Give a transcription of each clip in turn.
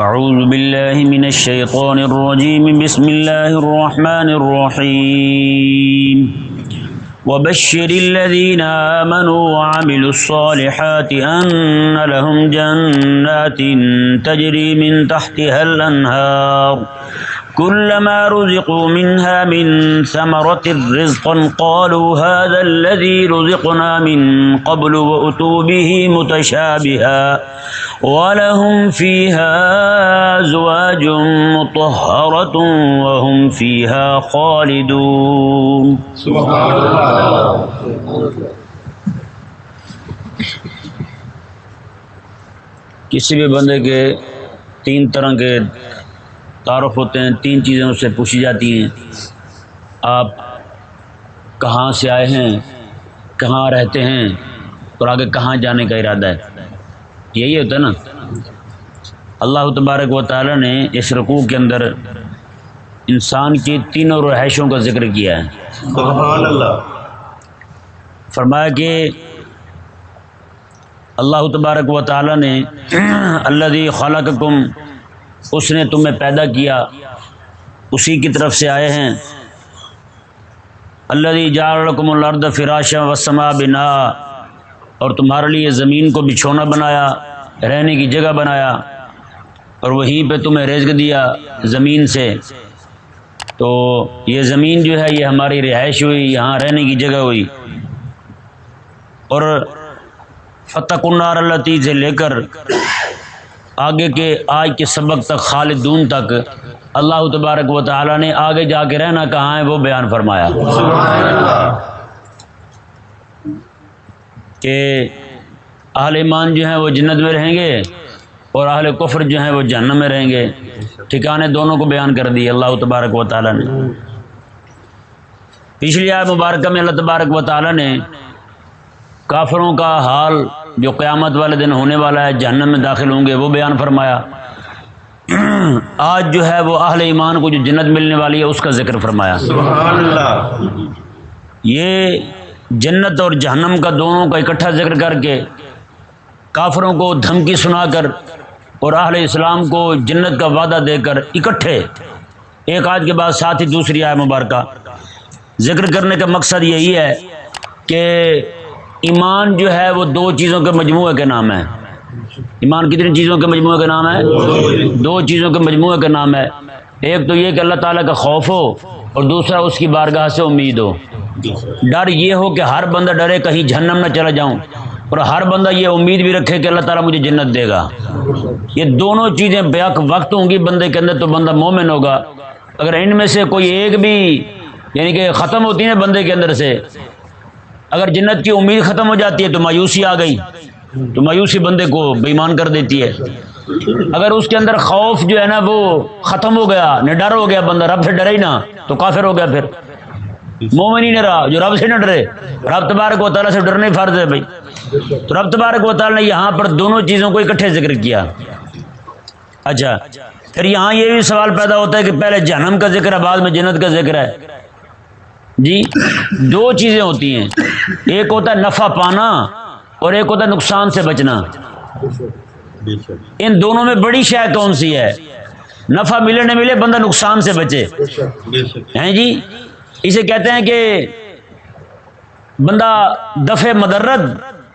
اعوذ باللہ من الشیطان الرجیم بسم اللہ الرحمن الرحیم وبشر الذین آمنوا وعملوا الصالحات ان لهم جنات تجری من تحتها الانہار كلما رزقوا منها من ثمرة رزقا قالوا هذا الذي رزقنا من قبل وأتوا به متشابها ولهم فيها أزواج مطهرة وهم فيها خالدون. سبحان اللہ. کسی بھی بندے کے تین طرح کے تعارف ہوتے ہیں، تین چیزیں اس سے پوچھی جاتی ہیں. آپ کہاں سے آئے ہیں، کہاں رہتے ہیں اور آگے کہاں جانے کا ارادہ ہے. یہی ہوتا ہے نا. اللہ تبارک و تعالی نے اس رکوع کے اندر انسان کی تینوں رہائشوں کا ذکر کیا ہے. سبحان اللہ. فرمایا کہ اللہ تبارک و تعالی نے الذی خلقکم، اس نے تمہیں پیدا کیا، اسی کی طرف سے آئے ہیں. الذی جعل لکم الارض فراشا والسماء بناء، اور تمہارے لیے زمین کو بچھونا بنایا، رہنے کی جگہ بنایا، اور وہیں پہ تمہیں رزق دیا زمین سے. تو یہ زمین جو ہے یہ ہماری رہائش ہوئی، یہاں رہنے کی جگہ ہوئی. اور فاتقوا النار التی سے لے کر آگے کے آج کے سبق تک، خالدون تک، اللہ تبارک و تعالی نے آگے جا کے رہنا کہاں ہے وہ بیان فرمایا کہ اہل ایمان جو ہیں وہ جنت میں رہیں گے اور اہل کفر جو ہیں وہ جہنم میں رہیں گے. ٹھکانے دونوں کو بیان کر دیے اللہ تبارک و تعالی نے. پچھلی آیت مبارکہ میں اللہ تبارک و تعالی نے کافروں کا حال جو قیامت والے دن ہونے والا ہے، جہنم میں داخل ہوں گے، وہ بیان فرمایا. آج جو ہے وہ اہل ایمان کو جو جنت ملنے والی ہے اس کا ذکر فرمایا. سبحان اللہ. یہ جنت اور جہنم کا دونوں کا اکٹھا ذکر کر کے کافروں کو دھمکی سنا کر اور اہل اسلام کو جنت کا وعدہ دے کر اکٹھے ایک آیت کے بعد ساتھ ہی دوسری آیت مبارکہ ذکر کرنے کا مقصد یہی ہے کہ ایمان جو ہے وہ دو چیزوں کے مجموعے کا نام ہے. ایمان کتنی چیزوں کے مجموعے کا نام ہے؟ دو چیزوں کے مجموعے کا نام ہے. ایک تو یہ کہ اللہ تعالیٰ کا خوف ہو، اور دوسرا اس کی بارگاہ سے امید ہو. ڈر یہ ہو کہ ہر بندہ ڈرے کہیں جہنم نہ چلا جاؤں، اور ہر بندہ یہ امید بھی رکھے کہ اللہ تعالیٰ مجھے جنت دے گا. یہ دونوں چیزیں بیک وقت ہوں گی بندے کے اندر تو بندہ مومن ہوگا. اگر ان میں سے کوئی ایک بھی یعنی کہ ختم ہوتی ہے بندے کے اندر سے، اگر جنت کی امید ختم ہو جاتی ہے تو مایوسی آ گئی، تو مایوسی بندے کو بے ایمان کر دیتی ہے. اگر اس کے اندر خوف جو ہے نا وہ ختم ہو گیا، نہ ڈر ہو گیا، بندہ رب سے ڈرے ہی نہ، تو کافر ہو گیا. پھر مومن ہی نہ رہا جو رب سے نہ ڈرے. رب تبارک و تعالیٰ سے ڈرنے فرض ہے بھائی. تو رب تبارک و تعالیٰ نے یہاں پر دونوں چیزوں کو اکٹھے ذکر کیا. اچھا، پھر یہاں یہ بھی سوال پیدا ہوتا ہے کہ پہلے جہنم کا ذکر ہے، بعد میں جنت کا ذکر ہے. جی دو چیزیں ہوتی ہیں، ایک ہوتا ہے نفع پانا اور ایک ہوتا ہے نقصان سے بچنا. ان دونوں میں بڑی شے کون سی ہے؟ نفع ملے نہ ملے بندہ نقصان سے بچے. ہیں جی، اسے کہتے ہیں کہ بندہ دفع مضرت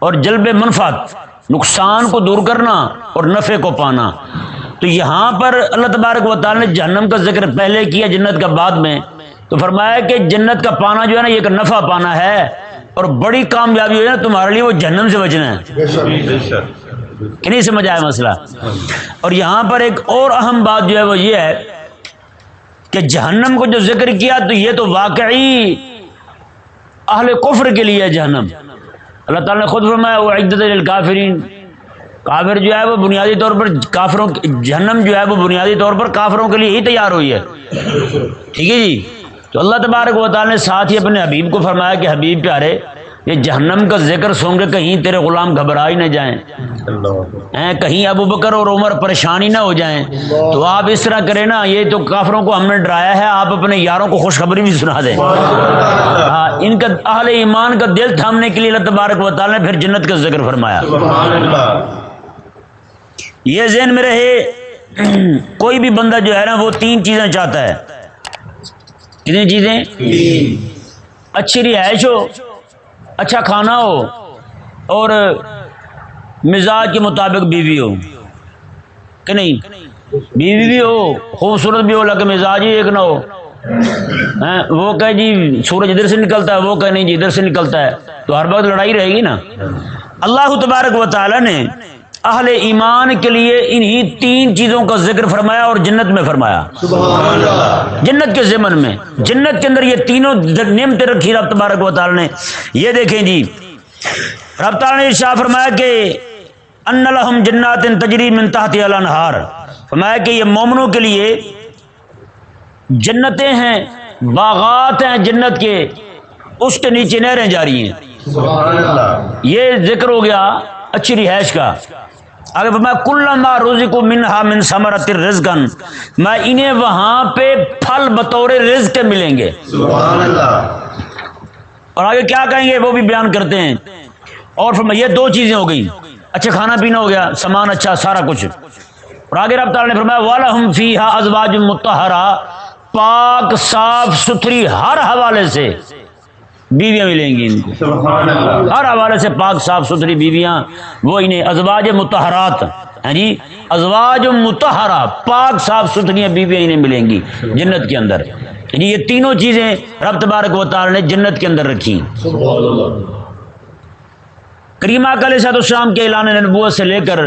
اور جلب منفعت، نقصان کو دور کرنا اور نفع کو پانا. تو یہاں پر اللہ تبارک و تعالی نے جہنم کا ذکر پہلے کیا، جنت کا بعد میں. تو فرمایا کہ جنت کا پانا جو ہے نا یہ ایک نفع پانا ہے، اور بڑی کامیابی ہے نا تمہارے لیے وہ جہنم سے بچنا ہے. کہ نہیں سمجھ آیا مسئلہ؟ اور یہاں پر ایک اور اہم بات جو ہے وہ یہ ہے کہ جہنم کو جو ذکر کیا تو یہ تو واقعی اہل کفر کے لیے جہنم. اللہ تعالیٰ نے خود فرمایا وَأُعِدَّتْ لِلْكَافِرِينَ، کافر جو ہے وہ بنیادی طور پر کافروں، جہنم جو ہے وہ بنیادی طور پر کافروں کے لیے ہی تیار ہوئی ہے. ٹھیک ہے جی. تو اللہ تبارک و تعالیٰ نے ساتھ ہی اپنے حبیب کو فرمایا کہ حبیب پیارے یہ جہنم کا ذکر سن کے کہیں تیرے غلام گھبرا ہی نہ جائیں، کہیں ابو بکر اور عمر پریشانی نہ ہو جائیں. تو آپ اس طرح کریں نا، یہ تو کافروں کو ہم نے ڈرایا ہے، آپ اپنے یاروں کو خوشخبری بھی سنا دیں. ہاں، ان کا اہل ایمان کا دل تھامنے کے لیے اللہ تبارک و تعالیٰ نے پھر جنت کا ذکر فرمایا. یہ ذہن میں رہے کوئی بھی بندہ جو ہے نا وہ تین چیزیں چاہتا ہے. کتنی چیزیں؟ اچھی رہائش ہو، اچھا کھانا ہو، اور مزاج کے مطابق بیوی ہو کہ نہیں؟ بیوی بھی ہو، خوبصورت بھی ہو، لیکن مزاج ہی ایک نہ ہو. وہ کہے جی سورج ادھر سے نکلتا ہے، وہ کہے نہیں جی ادھر سے نکلتا ہے، تو ہر وقت لڑائی رہے گی نا. اللہ تبارک و تعالی نے اہل ایمان کے لیے انہی تین چیزوں کا ذکر فرمایا اور جنت میں فرمایا. سبحان اللہ. جنت کے ضمن میں، جنت کے اندر یہ تینوں نعمتیں رکھی رب تبارک و تعالی نے. یہ دیکھیں جی، رب تعالی نے ارشاد فرمایا کہ ان لہم جنات تجری من تحتها الانہار، فرمایا کہ یہ مومنوں کے لیے جنتیں ہیں، باغات ہیں جنت کے، اس کے نیچے نہریں جاری ہیں. سبحان اللہ. یہ ذکر ہو گیا اچھی رہائش کا. آگے فرمایا کلما رزقوا منها من ثمرۃ رزقا، میں انہیں وہاں پہ پھل بطور رزق کے ملیں گے. سبحان اللہ. اور آگے کیا کہیں گے وہ بھی بیان کرتے ہیں. اور فرمایا یہ دو چیزیں ہو گئی، اچھا کھانا پینا ہو گیا، سامان اچھا سارا کچھ. اور آگے رب تعالیٰ نے فرمایا وَلَهُمْ فِيهَا أَزْوَاجٌ مُطَّهَّرَةٌ، پاک صاف ستھری ہر حوالے سے بیویاں ملیں گی ان کو. سبحان اللہ. ہر حوالے سے پاک صاف ستھری بیویاں، وہ انہیں ازواج مطہرات ہیں جی، ازواج مطہرہ پاک صاف ستھری بیویاں انہیں ملیں گی جنت کے اندر. جی یہ تینوں چیزیں رب تبارک و تعالی نے جنت کے اندر رکھی. سبحان اللہ. کریمہ علیہ السلام کے اعلان نبوت سے لے کر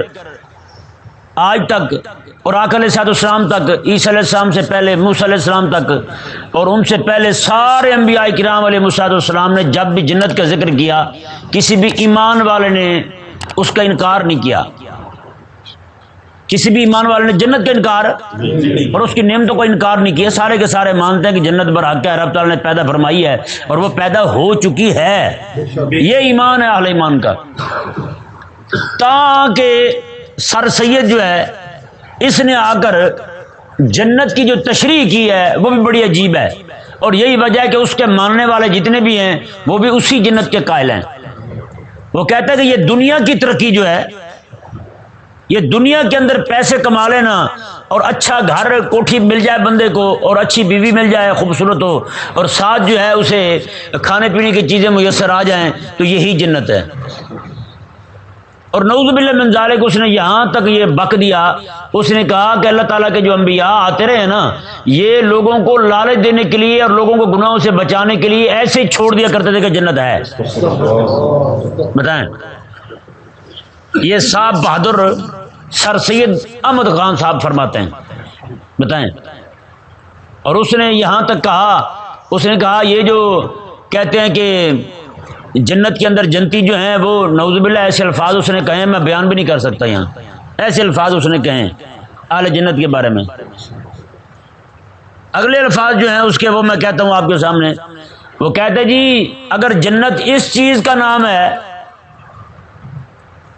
آج تک، اور آقا علیہ السلام تک، عیسیٰ علیہ السلام سے پہلے موسیٰ علیہ السلام تک، اور ان سے پہلے سارے انبیاء کرام علیہ السلام نے جب بھی جنت کا ذکر کیا، کسی بھی ایمان والے نے اس کا انکار نہیں کیا. کسی بھی ایمان والے نے جنت کا انکار اور اس کی نعمتوں کا انکار نہیں کیا. سارے کے سارے مانتے ہیں کہ جنت برحق ہے، رب تعالیٰ نے پیدا فرمائی ہے اور وہ پیدا ہو چکی ہے. یہ ایمان ہے اہل ایمان کا. تاکہ سر سید جو ہے اس نے آ کر جنت کی جو تشریح کی ہے وہ بھی بڑی عجیب ہے، اور یہی وجہ ہے کہ اس کے ماننے والے جتنے بھی ہیں وہ بھی اسی جنت کے قائل ہیں. وہ کہتا ہے کہ یہ دنیا کی ترقی جو ہے، یہ دنیا کے اندر پیسے کما لینا اور اچھا گھر کوٹھی مل جائے بندے کو، اور اچھی بیوی مل جائے خوبصورت ہو، اور ساتھ جو ہے اسے کھانے پینے کی چیزیں میسر آ جائیں، تو یہی جنت ہے. اور نعوذ باللہ من ذالک اس نے یہاں تک یہ بک دیا، اس نے کہا کہ اللہ تعالیٰ کے جو انبیاء آتے رہے نا، یہ لوگوں کو لالچ دینے کے لیے اور لوگوں کو گناہوں سے بچانے کے لیے ایسے ہی چھوڑ دیا کرتے تھے کہ جنت ہے. بتائیں، یہ صاحب بہادر سر سید احمد خان صاحب فرماتے ہیں. بتائیں. اور اس نے یہاں تک کہا، اس نے کہا یہ جو کہتے ہیں کہ جنت کے اندر جنتی جو ہیں وہ نعوذ باللہ ایسے الفاظ اس نے کہے میں بیان بھی نہیں کر سکتا یہاں، ایسے الفاظ اس نے کہے اہل جنت کے بارے میں. اگلے الفاظ جو ہیں اس کے وہ میں کہتا ہوں آپ کے سامنے. وہ کہتے جی اگر جنت اس چیز کا نام ہے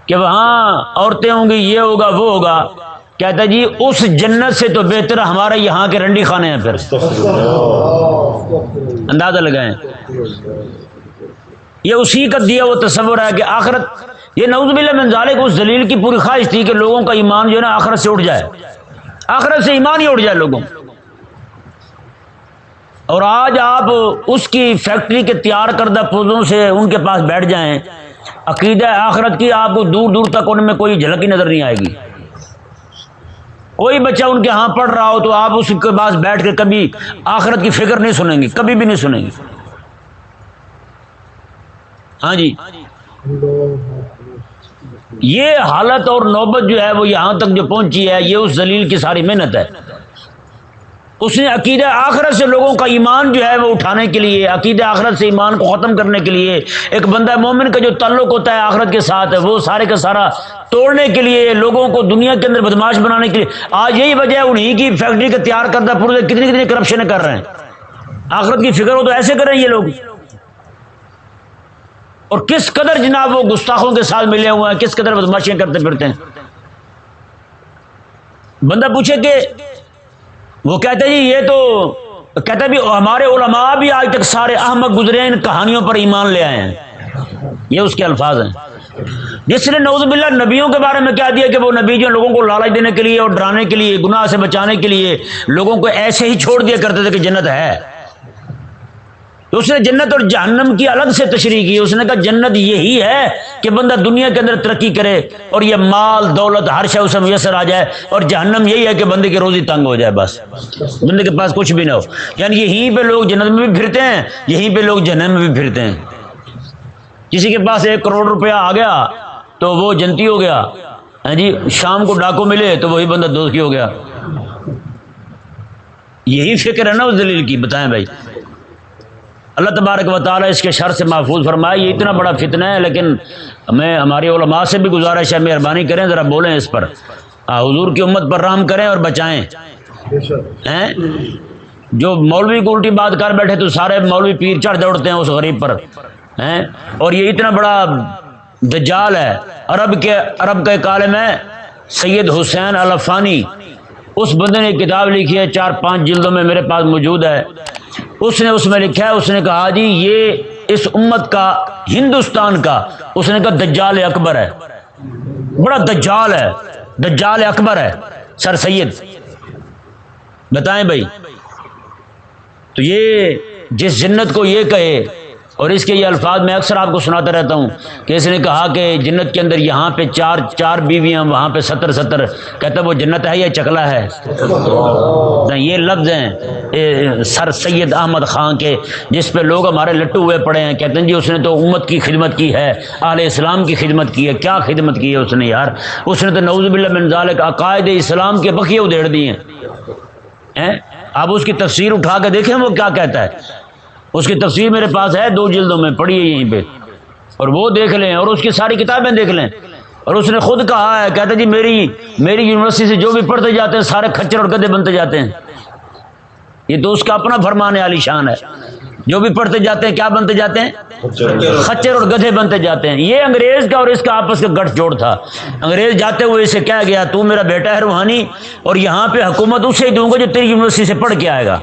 کہ وہاں عورتیں ہوں گی، یہ ہوگا وہ ہوگا، کہتا جی اس جنت سے تو بہتر ہمارے یہاں کے رنڈی خانے ہیں. پھر اندازہ لگائیں، یہ اسی کا دیا وہ تصور ہے کہ آخرت، یہ نعوذ باللہ من ذالک اس ذلیل کی پوری خواہش تھی کہ لوگوں کا ایمان جو ہے نا آخرت سے اٹھ جائے، آخرت سے ایمان ہی اٹھ جائے لوگوں. اور آج آپ اس کی فیکٹری کے تیار کردہ پودوں سے ان کے پاس بیٹھ جائیں، عقیدہ آخرت کی آپ کو دور دور تک ان میں کوئی جھلک ہی نظر نہیں آئے گی. کوئی بچہ ان کے ہاں پڑھ رہا ہو تو آپ اس کے پاس بیٹھ کے کبھی آخرت کی فکر نہیں سنیں گے، کبھی بھی نہیں سنیں گے. ہاں جی، یہ حالت اور نوبت جو ہے وہ یہاں تک جو پہنچی ہے، یہ اس ذلیل کی ساری محنت ہے. اس نے عقیدہ آخرت سے لوگوں کا ایمان جو ہے وہ اٹھانے کے لیے، عقیدہ آخرت سے ایمان کو ختم کرنے کے لیے، ایک بندہ مومن کا جو تعلق ہوتا ہے آخرت کے ساتھ وہ سارے کا سارا توڑنے کے لیے، لوگوں کو دنیا کے اندر بدماش بنانے کے لیے. آج یہی وجہ ہے انہی کی فیکٹری کا تیار کردہ پورے کتنی کتنی کرپشن کر رہے ہیں. آخرت کی فکر ہو تو ایسے کریں یہ لوگ. اور کس قدر جناب وہ گستاخوں کے ساتھ ملے ہوئے ہیں، کس قدر بدماشیاں کرتے پھرتے ہیں. بندہ پوچھے کہ وہ کہتے جی یہ تو کہتا بھی ہمارے علماء بھی آج تک سارے احمق گزرے ہیں، ان کہانیوں پر ایمان لے آئے ہیں. یہ اس کے الفاظ ہیں. جس نے نعوذ باللہ نبیوں کے بارے میں کیا دیا کہ وہ نبی جو لوگوں کو لالچ دینے کے لیے اور ڈرانے کے لیے گناہ سے بچانے کے لیے لوگوں کو ایسے ہی چھوڑ دیا کرتے تھے کہ جنت ہے. تو اس نے جنت اور جہنم کی الگ سے تشریح کی. اس نے کہا جنت یہی ہے کہ بندہ دنیا کے اندر ترقی کرے اور یہ مال دولت ہر شے اسے میسر آ جائے, اور جہنم یہی ہے کہ بندے کی روزی تنگ ہو جائے, بس بندے کے پاس کچھ بھی نہ ہو. یعنی یہیں پہ لوگ جنت میں بھی پھرتے ہیں, یہیں پہ لوگ جہنم میں بھی پھرتے ہیں. کسی کے پاس 1 کروڑ روپیہ آ گیا تو وہ جنتی ہو گیا, ہاں جی, شام کو ڈاکو ملے تو وہی بندہ دوزخی ہو گیا. یہی فکر ہے نا اس دلیل کی. بتائیں بھائی, اللہ تبارک و تعالیٰ اس کے شر سے محفوظ فرمائے. یہ اتنا بڑا فتنہ ہے, لیکن ہمیں ہماری علماء سے بھی گزارش ہے, مہربانی کریں ذرا بولیں اس پر, حضور کی امت پر رحم کریں اور بچائیں. جو مولوی کو الٹی بات کر بیٹھے تو سارے مولوی پیر چڑھ دوڑتے ہیں اس غریب پر. اور یہ اتنا بڑا دجال ہے. عرب کا ایک عالم ہے سید حسین الافانی, اس بندے نے ایک کتاب لکھی ہے 4-5 جلدوں میں, میرے پاس موجود ہے. اس میں لکھا ہے, اس نے کہا جی یہ اس امت کا, ہندوستان کا, اس نے کہا دجال اکبر ہے, بڑا دجال ہے, دجال اکبر ہے سر سید. بتائیں بھائی, تو یہ جس جنت کو یہ کہے, اور اس کے یہ الفاظ میں اکثر آپ کو سناتا رہتا ہوں کہ اس نے کہا کہ جنت کے اندر یہاں پہ 4 بیویاں, وہاں پہ 70, کہتا وہ جنت ہے یا چکلا ہے؟ یہ لفظ ہیں سر سید احمد خان کے, جس پہ لوگ ہمارے لٹو ہوئے پڑے ہیں. کہتے ہیں جی اس نے تو امت کی خدمت کی ہے, اہل اسلام کی خدمت کی ہے. کیا خدمت کی ہے اس نے یار؟ اس نے تو نعوذ باللہ من ذالک عقائد اسلام کے بخیے ادھیڑ دیے ہیں. آپ اس کی تفسیر اٹھا کے دیکھیں وہ کیا کہتا ہے. اس کی تفسیر میرے پاس ہے 2 جلدوں میں, پڑھی ہے یہیں پہ, اور وہ دیکھ لیں, اور اس کی ساری کتابیں دیکھ لیں. اور اس نے خود کہا ہے, کہتا جی میری یونیورسٹی سے جو بھی پڑھتے جاتے ہیں سارے کھچر اور گدھے بنتے جاتے ہیں. یہ تو اس کا اپنا فرمان عالی شان ہے. جو بھی پڑھتے جاتے ہیں کیا بنتے جاتے ہیں؟ خچر اور گدھے بنتے جاتے ہیں. یہ انگریز کا اور اس کا آپس کا گٹھ جوڑ تھا. انگریز جاتے ہوئے اسے کہا گیا تو میرا بیٹا ہے روحانی, اور یہاں پہ حکومت اسے دوں گا جو تیری یونیورسٹی سے پڑھ کے آئے گا.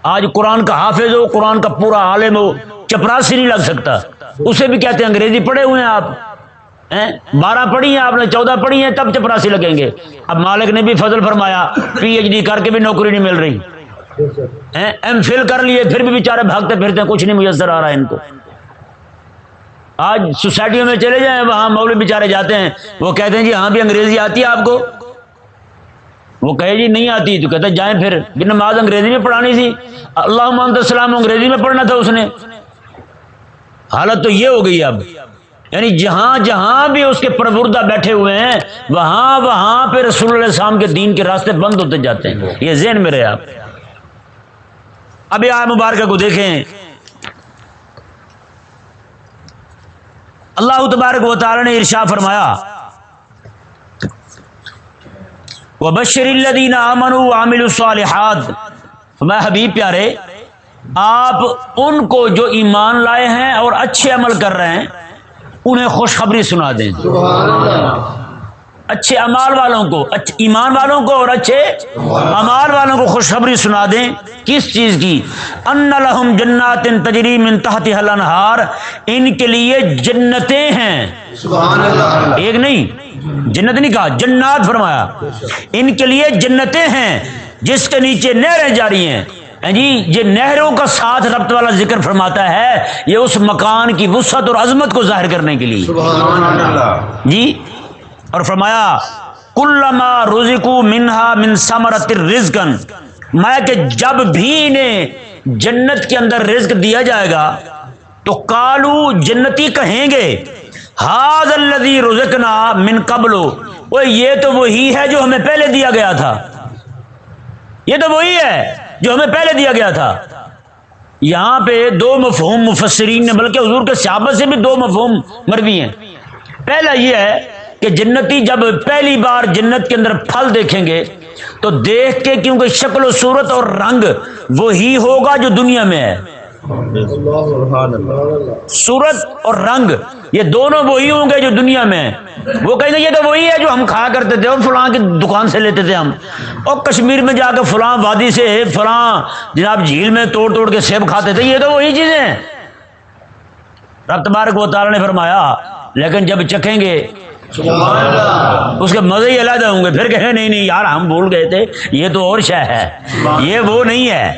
آج قرآن کا حافظ ہو, قرآن کا پورا عالم ہو, چپراسی نہیں لگ سکتا. اسے بھی کہتے ہیں انگریزی پڑھے ہوئے ہیں آپ, 12 پڑھی ہیں آپ نے, 14 پڑھی ہیں, تب چپراسی لگیں گے. اب مالک نے بھی فضل فرمایا, PhD کر کے بھی نوکری نہیں مل رہی, MPhil کر لیے پھر بھی بیچارے بھاگتے پھرتے ہیں, کچھ نہیں میسر آ رہا ہے ان کو. آج سوسائٹیوں میں چلے جائیں, وہاں مولوی بیچارے جاتے ہیں, وہ کہتے ہیں جی ہاں بھی انگریزی آتی ہے آپ کو؟ وہ کہے جی نہیں آتی, تو کہتے ہیں جائیں پھر, نماز انگریزی میں پڑھانی تھی, اللہم انت السلام انگریزی میں پڑھنا تھا اس نے. حالت تو یہ ہو گئی اب, یعنی جہاں بھی اس کے پروردہ بیٹھے ہوئے ہیں وہاں پہ رسول اللہ علیہ السلام کے دین کے راستے بند ہوتے جاتے ہیں. یہ ذہن میں رہے آپ. اب یہ آیت مبارکہ کو دیکھیں, اللہ تبارک و تعالی نے ارشاد فرمایا وَبَشِّرِ الَّذِينَ آمَنُوا وَعَمِلُوا الصَّالِحَاتِ. فرمایا حبیب پیارے, آپ ان کو جو ایمان لائے ہیں اور اچھے عمل کر رہے ہیں انہیں خوشخبری سنا دیں. اچھے اعمال والوں کو, ایمان والوں کو اور اچھے اعمال والوں کو خوشخبری سنا دیں. کس چیز کی؟ ان لہم جنات تجری من تحتها الانہار, ان کے لیے جنتیں ہیں. سبحان اللہ. ایک نہیں, جنت نہیں کہا, جنات فرمایا. ان کے لیے جنتیں ہیں جس کے نیچے نہریں جاری ہیں. جی یہ نہروں کا ساتھ ربط والا ذکر فرماتا ہے, یہ اس مکان کی وسعت اور عظمت کو ظاہر کرنے کے لیے. سبحان اللہ. جی, اور فرمایا کلما رزقوا منہا من ثمرۃ رزقا, میں کہ جب بھی انہیں جنت کے اندر رزق دیا جائے گا تو قالو, جنتی کہیں گے, ھذا الذی رزقنا من قبل, وہ یہ تو وہی ہے جو ہمیں پہلے دیا گیا تھا, یہ تو وہی ہے جو ہمیں پہلے دیا گیا تھا. یہاں پہ 2 مفہوم مفسرین نے, بلکہ حضور کے صحابہ سے بھی 2 مفہوم مروی ہیں. پہلا یہ ہے کہ جنتی جب پہلی بار جنت کے اندر پھل دیکھیں گے تو دیکھ کے, کیونکہ شکل و صورت اور رنگ وہی ہوگا جو دنیا میں ہے, صورت اور رنگ یہ دونوں وہی ہوں گے جو دنیا میں ہیں. وہ کہیں گے یہ تو وہی ہے جو ہم کھایا کرتے تھے, اور فلاں کی دکان سے لیتے تھے ہم, اور کشمیر میں جا کے فلاں وادی سے فلاں جناب جھیل میں توڑ کے سیب کھاتے تھے, یہ تو وہی چیزیں ہیں. رب تبارک و تعالی نے فرمایا لیکن جب چکھیں گے سبحان اللہ اس کے مزے ہی علیحدہ ہوں گے، پھر کہیں نہیں نہیں یار ہم بھول گئے تھے یہ تو اور شے ہے، یہ وہ نہیں ہے۔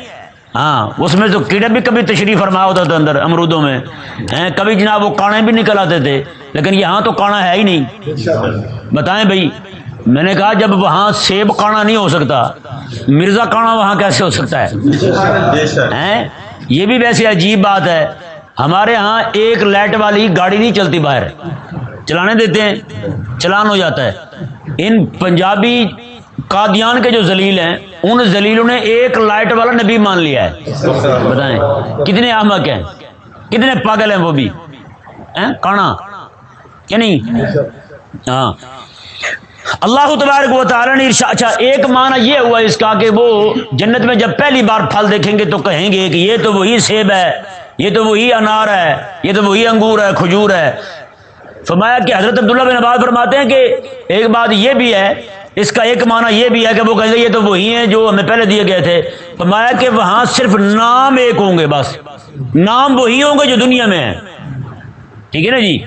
ہاں اس میں تو کیڑے بھی کبھی تشریف فرما ہوتا تھا اندر امرودوں میں، کبھی جناب وہ کانے بھی نکل آتے تھے، لیکن یہاں تو کانا ہے ہی نہیں۔ بتائیں بھائی، میں نے کہا جب وہاں سیب کانا نہیں ہو سکتا، مرزا کانا وہاں کیسے ہو سکتا ہے؟ یہ بھی ویسے عجیب بات ہے، ہمارے ہاں ایک لائٹ والی گاڑی نہیں چلتی، باہر چلانے دیتے ہیں چلان ہو جاتا ہے۔ ان پنجابی قادیان کے جو ذلیل ہیں ان ذلیلوں نے ایک لائٹ والا نبی مان لیا ہے۔ بتائیں کتنے احمق ہیں، کتنے پاگل ہیں وہ بھی، کانا کیا نہیں؟ ہاں اللہ تبارک و تعالی نے اچھا ایک معنی یہ ہوا اس کا کہ وہ جنت میں جب پہلی بار پھل دیکھیں گے تو کہیں گے کہ یہ تو وہی سیب ہے، یہ تو وہی انار ہے، یہ تو وہی انگور ہے، کھجور ہے۔ فرمایا کہ حضرت عبداللہ بن عباس فرماتے ہیں کہ ایک بات یہ بھی ہے، اس کا ایک معنی یہ بھی ہے کہ وہ کہیں گے یہ تو وہی ہیں جو ہمیں پہلے دیے گئے تھے۔ فرمایا کہ وہاں صرف نام ایک ہوں گے، بس نام وہی ہوں گے جو دنیا میں ہیں، ٹھیک ہے نا جی؟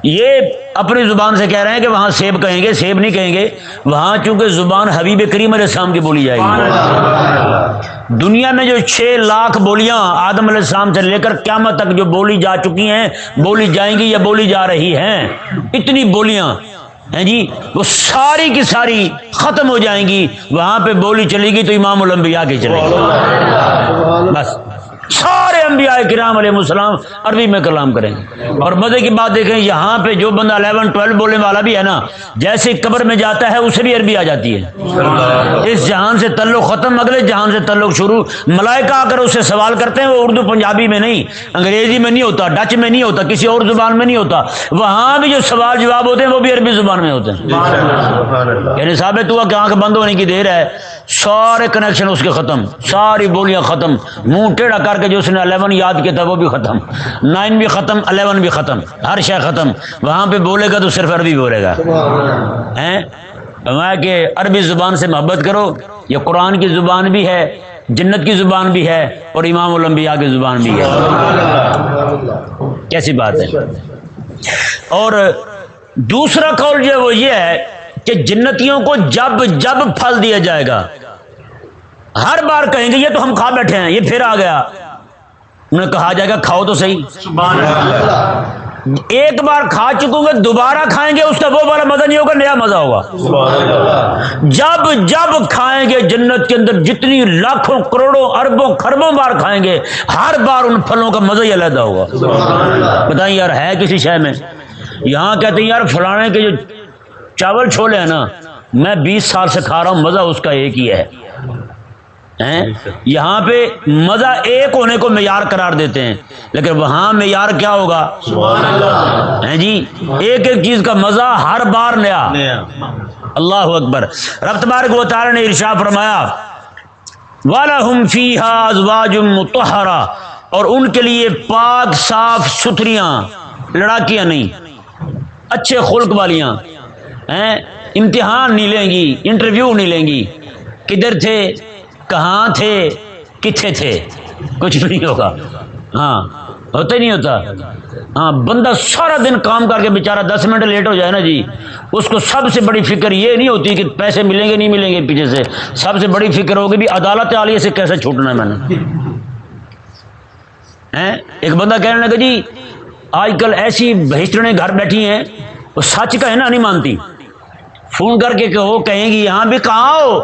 یہ اپنی زبان سے کہہ رہے ہیں کہ وہاں سیب کہیں گے، سیب نہیں کہیں گے، وہاں چونکہ زبان حبیب کریم علیہ السلام کی بولی جائے گی۔ دنیا میں جو 6 لاکھ بولیاں آدم علیہ السلام سے لے کر قیامت تک جو بولی جا چکی ہیں، بولی جائیں گی یا بولی جا رہی ہیں، اتنی بولیاں ہیں جی، وہ ساری کی ساری ختم ہو جائیں گی۔ وہاں پہ بولی چلے گی تو امام الانبیاء کی چلے گی، بس سارے انبیاء کرام علیہ السلام عربی میں کلام کریں گے۔ اور مزے کی بات دیکھیں، یہاں پہ جو بندہ 11-12 بولنے والا بھی ہے نا، جیسے قبر میں جاتا ہے اسے بھی عربی آ جاتی ہے۔ اس جہان سے تعلق ختم، اگلے جہان سے تعلق شروع۔ ملائکہ آ کر اس سے سوال کرتے ہیں، وہ اردو پنجابی میں نہیں، انگریزی میں نہیں ہوتا، ڈچ میں نہیں ہوتا، کسی اور زبان میں نہیں ہوتا، وہاں بھی جو سوال جواب ہوتے ہیں وہ بھی عربی زبان میں ہوتے ہیں۔ یعنی ثابت ہوا کہ آنکھ بند ہونے کی دیر ہے، سارے کنیکشن اس کے ختم، ساری بولیاں ختم، منہ ٹیڑھا کر کے جو اس نے 11 یاد کیا تھا وہ بھی ختم، 9 بھی ختم، 11 بھی ختم، ہر شے ختم۔ وہاں پہ بولے گا تو صرف عربی بولے گا۔ فرمایا کہ عربی زبان سے محبت کرو، یہ قرآن کی زبان بھی ہے، جنت کی زبان بھی ہے، اور امام الانبیاء کی زبان بھی ہے۔ کیسی بات ہے؟ اور دوسرا قول جو ہے وہ یہ ہے کہ جنتیوں کو جب جب پھل دیا جائے گا، ہر بار کہیں گے یہ تو ہم کھا بیٹھے ہیں، یہ پھر آ گیا، انہیں کہا جائے گا کھاؤ تو صحیح۔ سبحان اللہ ایک بار کھا چکوں گے، دوبارہ کھائیں گے اس کا وہ والا مزہ نہیں ہوگا، نیا مزہ ہوگا۔ سبحان اللہ جب جب کھائیں گے جنت کے اندر، جتنی لاکھوں کروڑوں اربوں خربوں بار کھائیں گے، ہر بار ان پھلوں کا مزہ ہی علیحدہ ہوگا۔ بتائیں یار ہے کسی شے میں؟ یہاں کہتے ہیں یار فلانے کے جو چاول چھولے ہیں نا، میں 20 سال سے کھا رہا ہوں، مزہ اس کا ایک ہی ہے۔ یہاں پہ مزہ ایک ہونے کو معیار قرار دیتے ہیں، لیکن وہاں معیار کیا ہوگا؟ سبحان اللہ ہیں جی، ایک ایک چیز کا مزہ ہر بار نیا۔ اللہ اکبر۔ رب تبارک و تعالی نے ارشاد فرمایا وَلَهُمْ فِيهَا أَزْوَاجٌ مُطَهَّرَةٌ، اور ان کے لیے پاک صاف ستھریاں، لڑاکیاں نہیں، اچھے خلق والیاں ہیں، امتحان نہیں لیں گی، انٹرویو نہیں لیں گی، کدھر تھے، کہاں تھے، کتنے تھے، کچھ بھی نہیں ہوگا۔ ہاں ہوتا ہی نہیں ہوتا۔ ہاں بندہ سارا دن کام کر کے بیچارہ 10 منٹ لیٹ ہو جائے نا جی، اس کو سب سے بڑی فکر یہ نہیں ہوتی کہ پیسے ملیں گے نہیں ملیں گے، پیچھے سے سب سے بڑی فکر ہوگی بھی عدالت عالیہ سے کیسے چھوٹنا ہے میں نے۔ ایک بندہ کہنے لگا جی آج کل ایسی بہشتریں گھر بیٹھی ہیں، وہ سچ کا ہے نا نہیں مانتی، فون کر کے کہو، کہیں گی یہاں بھی کہاں ہو،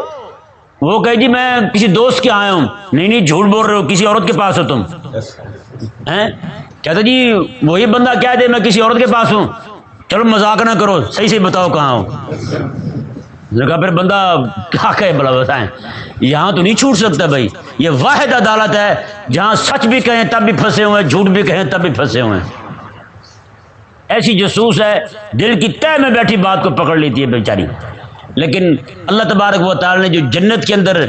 وہ کہے جی میں کسی دوست کے آیا ہوں، نہیں نہیں جھوٹ بول رہے ہو، کسی عورت کے پاس ہو تم۔ کہتا جی وہی بندہ کہہ دے میں کسی عورت کے پاس ہوں، چلو مذاق نہ کرو، صحیح سے بتاؤ کہاں ہو۔ کہا پھر بندہ کیا کہے بلا بتائیں، یہاں تو نہیں چھوٹ سکتا بھائی، یہ واحد عدالت ہے جہاں سچ بھی کہیں تب بھی پھنسے ہوئے ہیں، جھوٹ بھی کہیں تب بھی پھنسے ہوئے ہیں۔ ایسی جاسوس ہے، دل کی تہ میں بیٹھی بات کو پکڑ لیتی ہے بیچاری۔ لیکن اللہ تبارک و تعالی نے جو جنت کے اندر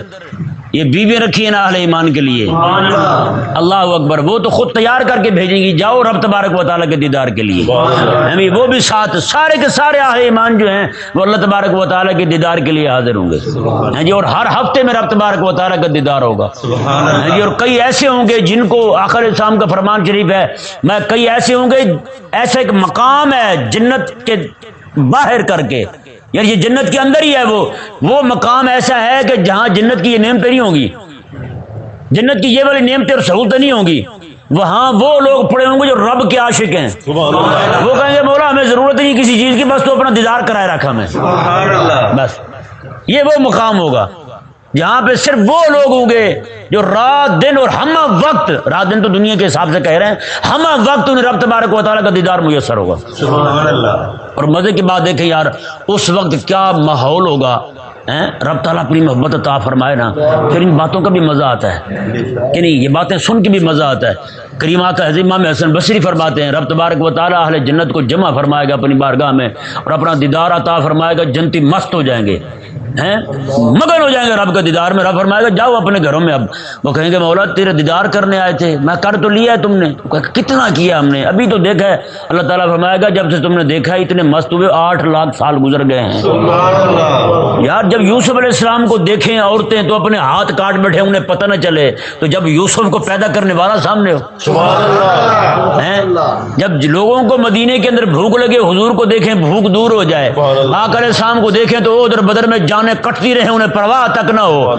یہ بیوی رکھی ہے نا اہل ایمان کے لیے، سبحان اللہ اللہ اکبر، وہ تو خود تیار کر کے بھیجیں گی، جاؤ رب تبارک و تعالیٰ کے دیدار کے لیے، وہ بھی ساتھ، سارے کے سارے اہل ایمان جو ہیں وہ اللہ تبارک و تعالیٰ کے دیدار کے لیے حاضر ہوں گے اور ہر ہفتے میں رب تبارک و تعالیٰ کا دیدار ہوگا، اور کئی ایسے ہوں گے جن کو آخر اسلام کا فرمان شریف ہے، میں کئی ایسے ہوں گے، ایسا ایک مقام ہے جنت کے باہر کر کے، یعنی یہ جنت کے اندر ہی ہے، وہ مقام ایسا ہے کہ جہاں جنت کی یہ نعمتیں نہیں ہوں گی، جنت کی یہ والی نعمتیں اور سہولتیں نہیں ہوں گی، وہاں وہ لوگ پڑے ہوں گے جو رب کے عاشق ہیں، وہ کہیں گے مولا ہمیں ضرورت نہیں کسی چیز کی، بس تو اپنا دیدار کرائے رکھا ہمیں، بس یہ وہ مقام ہوگا جہاں پہ صرف وہ لوگ ہوں گے جو رات دن اور ہم وقت، رات دن تو دنیا کے حساب سے کہہ رہے ہیں، ہم وقت انہیں رب تبارک و تعالیٰ کا دیدار میسر ہوگا۔ سبحان اللہ اور مزے کی بات دیکھیں یار، اس وقت کیا ماحول ہوگا، رب تعالیٰ اپنی محبت عطا فرمائے نا، پھر ان باتوں کا بھی مزہ آتا ہے کہ نہیں، یہ باتیں سن کے بھی مزہ آتا ہے۔ کریمات حضرت امام حسن بصری فرماتے ہیں رب تبارک و تعالیٰ اہل جنت کو جمع فرمائے گا اپنی بارگاہ میں اور اپنا دیدار عطا فرمائے گا، جنتی مست ہو جائیں گے، مگن ہو جائیں گے رب کا دیدار میں۔ رب فرمائے گا جاؤ اپنے گھروں میں، اب وہ کہیں گے مولا تیرے دیدار کرنے آئے تھے، میں کر تو لیا ہے تم نے، کتنا کیا ہم نے، ابھی تو دیکھا ہے۔ اللہ تعالیٰ فرمائے گا جب سے تم نے دیکھا ہے اتنے مست ہوئے 8 لاکھ سال گزر گئے ہیں۔ سبحان اللہ یار جب یوسف علیہ السلام کو دیکھیں عورتیں تو اپنے ہاتھ کاٹ بیٹھے، انہیں پتہ نہ چلے، تو جب یوسف کو پیدا کرنے والا سامنے ہو، سبحان اللہ جب لوگوں کو مدینے کے اندر بھوک لگے حضور کو دیکھیں بھوک دور ہو جائے، آقا علیہ السلام کو دیکھیں تو ادھر بدر میں جانیں کٹتی رہیں انہیں پرواہ تک نہ ہو،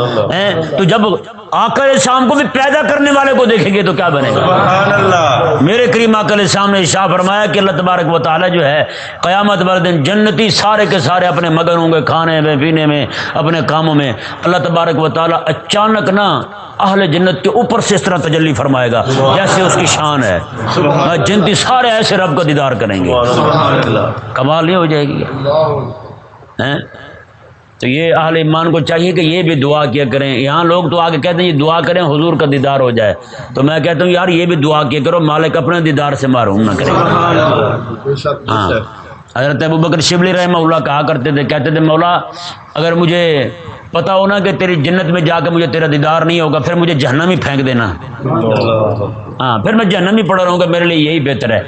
تو جب آقا علیہ السلام کو بھی پیدا کرنے والے کو دیکھیں گے تو کیا بنے گا؟ سبحان اللہ میرے کریم آقا علیہ السلام نے ارشاد فرمایا کہ اللہ تبارک و تعالیٰ جو ہے قیامت والے دن جنتی سارے کے سارے اپنے مگن ہوں گے کھانے میں پینے میں اپنے کاموں میں، اللہ تبارک و تعالیٰ اچانک نہ اہل جنت کے اوپر سے اس طرح تجلی فرمائے گا جیسے اس کی شان ہے، جنتی سارے ایسے رب کا دیدار کریں گے، سبحان اللہ کمال نہیں ہو جائے گی؟ تو یہ اہل ایمان کو چاہیے کہ یہ بھی دعا کیا کریں۔ یہاں لوگ تو آگے کہتے ہیں یہ دعا کریں حضور کا دیدار ہو جائے، تو میں کہتا ہوں یار یہ بھی دعا کیا کرو مالک اپنے دیدار سے محروم نہ کرے۔ سبحان اللہ ہاں حضرت ابوبکر شبلی رحمہ اللہ کہا کرتے تھے، کہتے تھے مولا اگر مجھے پتا ہونا کہ تیری جنت میں جا کے مجھے تیرا دیدار نہیں ہوگا پھر مجھے جہنم ہی پھینک دینا، ہاں پھر میں جہنم ہی پڑا رہوں گا، میرے لیے یہی بہتر ہے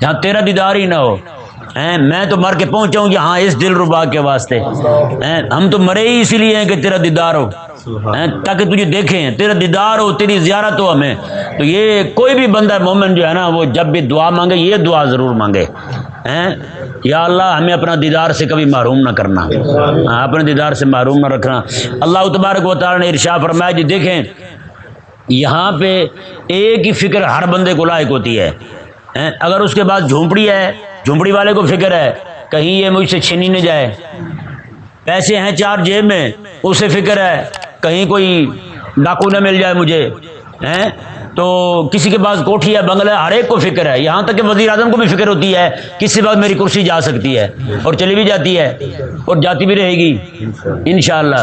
جہاں تیرا دیدار ہی نہ ہو، میں تو مر کے پہنچاؤں یہاں اس دل ربا کے واسطے، ہم تو مرے ہی اسی لیے ہیں کہ تیرا دیدار ہو، تاکہ تجھے دیکھیں، تیرا دیدار ہو، تیری زیارت ہو ہمیں۔ تو یہ کوئی بھی بندہ مومن جو ہے نا وہ جب بھی دعا مانگے یہ دعا ضرور مانگے، یا اللہ ہمیں اپنا دیدار سے کبھی محروم نہ کرنا، اپنے دیدار سے محروم نہ رکھنا۔ اللہ تبارک و تعالیٰ نے ارشاد فرمایا جی دیکھیں یہاں پہ ایک ہی فکر ہر بندے کو لائق ہوتی ہے، اگر اس کے پاس جھونپڑی ہے جھونپڑی والے کو فکر ہے کہیں یہ مجھ سے چھینی نہ جائے، پیسے ہیں 4 جیب میں اسے فکر ہے کہیں کوئی ڈاکو نہ مل جائے مجھے، تو کسی کے پاس کوٹھی ہے بنگلہ ہے، ہر ایک کو فکر ہے، یہاں تک کہ وزیر اعظم کو بھی فکر ہوتی ہے کسی وقت میری کرسی جا سکتی ہے، اور چلی بھی جاتی ہے اور جاتی بھی رہے گی انشاءاللہ۔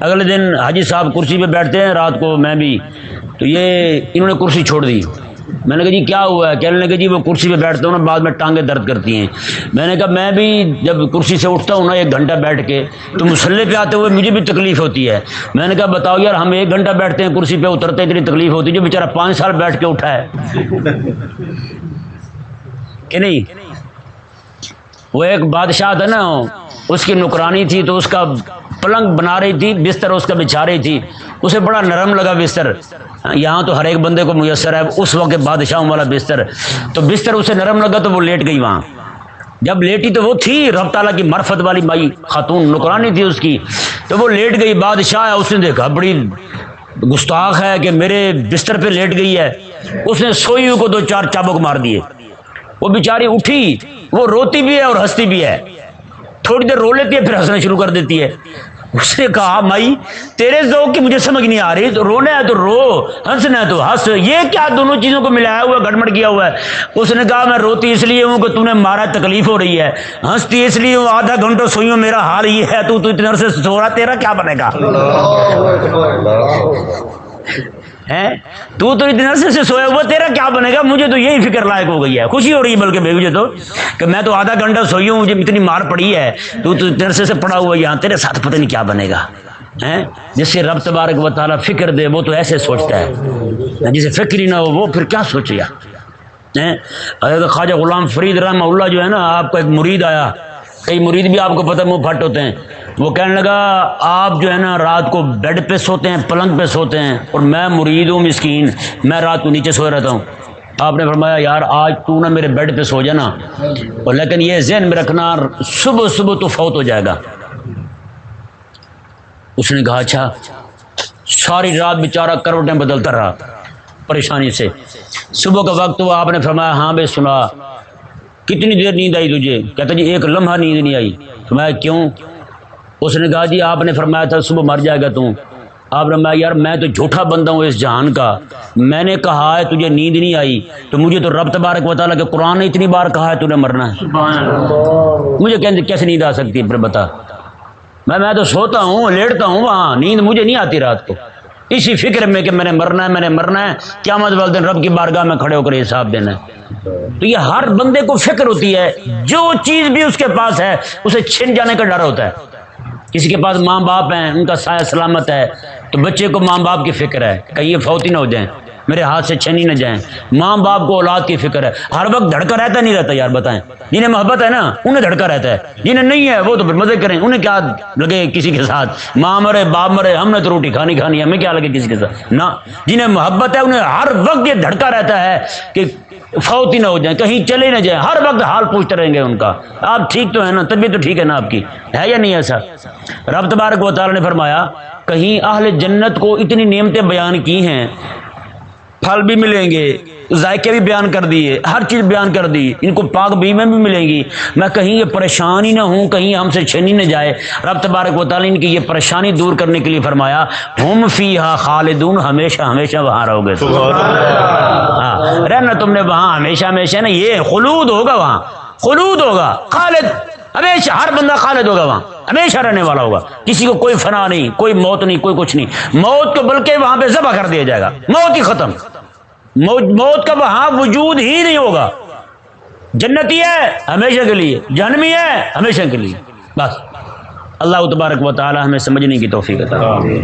اگلے دن حاجی صاحب کرسی پہ بیٹھتے ہیں رات کو، میں بھی، تو یہ انہوں نے کرسی چھوڑ دی، میں نے کہا جی کیا ہوا ہے؟ کہنے لگے جی وہ کرسی پہ بیٹھتا ہوں نا بعد میں ٹانگیں درد کرتی ہیں۔ میں نے کہا میں بھی جب کرسی سے اٹھتا ہوں نا 1 گھنٹہ بیٹھ کے تو مصلی پہ آتے ہوئے مجھے بھی تکلیف ہوتی ہے۔ میں نے کہا بتاؤ یار ہم 1 گھنٹہ بیٹھتے ہیں کرسی پہ اترتے اتنی تکلیف ہوتی ہے، جو بیچارہ 5 سال بیٹھ کے اٹھا ہے کہ نہیں؟ وہ ایک بادشاہ تھا نا، اس کی نوکرانی تھی تو اس کا پلنگ بنا رہی تھی، بستر اس کا بچھا رہی تھی، اسے بڑا نرم لگا بستر، یہاں تو ہر ایک بندے کو میسر ہے اس وقت بادشاہوں والا بستر، تو بستر اسے نرم لگا تو وہ لیٹ گئی وہاں، جب لیٹی تو وہ تھی رب تعالیٰ کی معرفت والی مائی خاتون نوکرانی تھی اس کی، تو وہ لیٹ گئی، بادشاہ ہے اس نے دیکھا بڑی گستاخ ہے کہ میرے بستر پہ لیٹ گئی ہے، اس نے سوئی کو 2-4 چابک مار دیے، وہ بیچاری اٹھی، وہ روتی بھی ہے اور ہنستی بھی ہے، تھوڑی دیر رو لیتی ہے پھر ہنسنا شروع کر دیتی ہے۔ اس نے کہا مائی تیرے ذوق کی مجھے سمجھ نہیں آ رہی، تو رونا ہے تو رو، ہنسنا ہے تو ہنس، یہ کیا دونوں چیزوں کو ملایا ہوا گڑبڑ کیا ہوا ہے؟ اس نے کہا میں روتی اس لیے ہوں کہ تو نے مارا تکلیف ہو رہی ہے، ہنستی اس لیے ہوں آدھا گھنٹہ سوئی ہوں میرا حال یہ ہے، تو اتنے عرصے سے سو رہا، تیرا کیا بنے گا؟ تو اتنے عرصے سے سویا ہوا تیرا کیا بنے گا؟ مجھے تو یہی فکر لائق ہو گئی ہے، خوشی ہو رہی ہے بلکہ مجھے تو کہ میں تو آدھا گھنٹہ سوئی ہوں، مجھے اتنی مار پڑی ہے، تو اتنے عرصے سے پڑا ہوا یہاں، تیرے ساتھ پتہ نہیں کیا بنے گا۔ ہیں جسے رب تبارک و تعالیٰ فکر دے وہ تو ایسے سوچتا ہے، جسے فکر ہی نہ ہو وہ پھر کیا سوچے گا؟ حضرت خواجہ غلام فرید رحمہ اللہ جو ہے نا، آپ کا ایک مرید آیا، کئی مرید بھی آپ کو پتہ منہ پھٹ ہوتے ہیں، وہ کہنے لگا آپ جو ہے نا رات کو بیڈ پہ سوتے ہیں، پلنگ پہ سوتے ہیں، اور میں مرید ہوں مسکین، میں رات کو نیچے سویا رہتا ہوں۔ آپ نے فرمایا یار آج تو نہ میرے بیڈ پہ سو جانا، اور لیکن یہ ذہن میں رکھنا صبح صبح تو فوت ہو جائے گا۔ اس نے کہا اچھا۔ ساری رات بیچارہ کروٹیں بدلتا رہا پریشانی سے۔ صبح کا وقت ہوا، آپ نے فرمایا ہاں بے سنا، کتنی دیر نیند آئی تجھے؟ کہتا جی ایک لمحہ نیند نہیں آئی۔ فرمایا کیوں؟ اس نے کہا جی آپ نے فرمایا تھا صبح مر جائے گا تو۔ آپ نے فرمایا یار میں تو جھوٹا بندہ ہوں اس جہان کا، میں نے کہا ہے تجھے نیند نہیں آئی تو مجھے تو رب تبارک و تعالیٰ کے قرآن نے اتنی بار کہا ہے تو نے مرنا ہے، مجھے کیسے نیند آ سکتی ہے؟ پھر بتا، میں تو سوتا ہوں لیٹتا ہوں وہاں، نیند مجھے نہیں آتی رات کو، اسی فکر میں کہ میں نے مرنا ہے، قیامت والے دن رب کی بارگاہ میں کھڑے ہو کر حساب دینا ہے۔ تو یہ ہر بندے کو فکر ہوتی ہے، جو چیز بھی اس کے پاس ہے اسے چھن جانے کا ڈر ہوتا ہے۔ کسی کے پاس ماں باپ ہیں، ان کا سایہ سلامت ہے، تو بچے کو ماں باپ کی فکر ہے کہیں یہ فوت ہی نہ ہو جائیں، میرے ہاتھ سے چھن ہی نہ جائیں۔ ماں باپ کو اولاد کی فکر ہے، ہر وقت دھڑکا رہتا نہیں رہتا یار بتائیں، جنہیں محبت ہے نا انہیں دھڑکا رہتا ہے، جنہیں نہیں ہے وہ تو پھر مزے کریں، انہیں کیا لگے کسی کے ساتھ، ماں مرے باپ مرے، ہم نے تو روٹی کھانی ہے، ہمیں کیا لگے کسی کے ساتھ نہ۔ جنہیں محبت ہے انہیں ہر وقت یہ دھڑکا رہتا ہے کہ فوت ہی نہ ہو جائیں، کہیں چلے نہ جائیں، ہر وقت حال پوچھتے رہیں گے ان کا، آپ ٹھیک تو ہے نا، طبیعت تو ٹھیک ہے نا آپ کی، ہے یا نہیں ایسا؟ رب تبارک و تعالیٰ نے فرمایا کہیں اہل جنت کو اتنی نعمتیں بیان کی ہیں، پھل بھی ملیں گے، ذائقے بھی بیان کر دیے، ہر چیز بیان کر دی، ان کو پاک بیویاں بھی ملیں گی، میں کہیں یہ پریشان ہی نہ ہوں، کہیں ہم سے چھن ہی نہ جائے۔ رب تبارک و تعالیٰ نے ان کی یہ پریشانی دور کرنے کے لیے فرمایا ہم فیہا خالدون، ہمیشہ ہمیشہ وہاں رہو گے، ہاں رہنا تم نے وہاں ہمیشہ ہمیشہ نا، یہ خلود ہوگا، وہاں خلود ہوگا، خالد ہمیشہ، ہر بندہ خالد ہوگا وہاں، ہمیشہ رہنے والا ہوگا، کسی کو کوئی فنا نہیں، کوئی موت نہیں، کوئی کچھ نہیں، موت کو بلکہ وہاں پہ ذبح کر دیا جائے گا، موت ہی ختم، موت کا وہاں وجود ہی نہیں ہوگا۔ جنتی ہے ہمیشہ کے لیے، جہنمی ہے ہمیشہ کے لیے، بس۔ اللہ تبارک و تعالی ہمیں سمجھنے کی توفیق عطا فرمائے۔